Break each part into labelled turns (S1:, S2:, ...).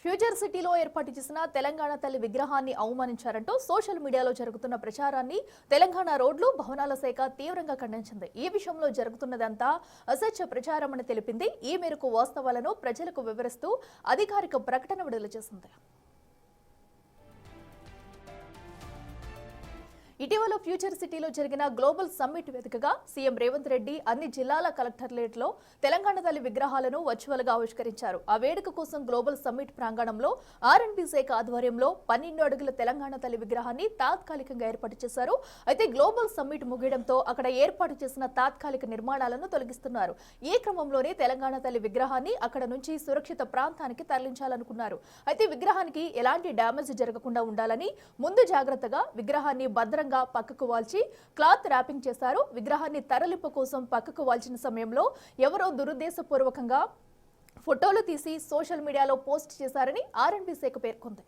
S1: Future సిటీలో ఏర్పాటు చేసిన తెలంగాణ తల్లి విగ్రహాన్ని అవమానించారంటూ సోషల్ మీడియాలో జరుగుతున్న ప్రచారాన్ని తెలంగాణ రోడ్లు భవనాల శాఖ తీవ్రంగా ఖండించింది. ఈ విషయంలో జరుగుతున్నదంతా అసత్య ప్రచారమని తెలిపింది. ఈ మేరకు వాస్తవాలను ప్రజలకు వివరిస్తూ అధికారిక ప్రకటన విడుదల చేసింది. ఇటీవల ఫ్యూచర్ సిటీలో జరిగిన గ్లోబల్ సమ్మిట్ వేదికగా సీఎం రేవంత్ రెడ్డి అన్ని జిల్లాల కలెక్టరేట్లో తెలంగాణ తల్లి విగ్రహాలను వర్చువల్ గా ఆవిష్కరించారు. ఆ వేడుక కోసం గ్లోబల్ సమ్మిట్ ప్రాంగణంలో ఆర్ఎండ్బి శాఖ ఆధ్వర్యంలో 12 అడుగుల తెలంగాణ తల్లి విగ్రహాన్ని తాత్కాలికంగా ఏర్పాటు చేశారు. అయితే గ్లోబల్ సమ్మిట్ ముగియడంతో అక్కడ ఏర్పాటు చేసిన తాత్కాలిక నిర్మాణాలను తొలగిస్తున్నారు. ఈ క్రమంలోనే తెలంగాణ తల్లి విగ్రహాన్ని అక్కడ నుంచి సురక్షిత ప్రాంతానికి తరలించాలనుకున్నారు. అయితే విగ్రహానికి ఎలాంటి డ్యామేజ్ జరగకుండా ఉండాలని ముందు జాగ్రత్తగా విగ్రహాన్ని భద్రంగా పక్కకు వాల్చి క్లాత్ ర్యాపింగ్ చేశారు. విగ్రహాన్ని తరలింపు కోసం పక్కకు వాల్చిన సమయంలో ఎవరో దురుద్దేశపూర్వకంగా ఫోటోలు తీసి సోషల్ మీడియాలో పోస్ట్ చేశారని ఆర్ఎండ్బి శాఖ పేర్కొంది.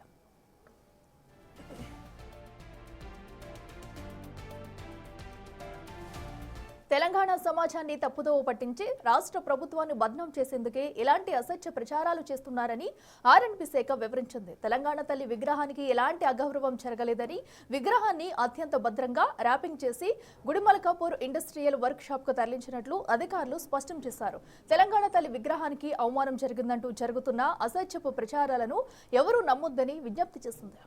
S1: తెలంగాణ సమాజాన్ని తప్పుదోవ పట్టించి రాష్ట్ర ప్రభుత్వాన్ని బద్నాం చేసేందుకే ఇలాంటి అసత్య ప్రచారాలు చేస్తున్నారని ఆర్ఎండ్బి శాఖ వివరించింది. తెలంగాణ తల్లి విగ్రహానికి ఎలాంటి అగౌరవం జరగలేదని, విగ్రహాన్ని అత్యంత భద్రంగా ర్యాపింగ్ చేసి గుడిమల్కాపూర్ ఇండస్ట్రియల్ వర్క్ షాప్ కు తరలించినట్లు అధికారులు స్పష్టం చేశారు. తెలంగాణ తల్లి విగ్రహానికి అవమానం జరిగిందంటూ జరుగుతున్న అసత్యపు ప్రచారాలను ఎవరూ నమ్మొద్దని విజ్ఞప్తి చేసింది.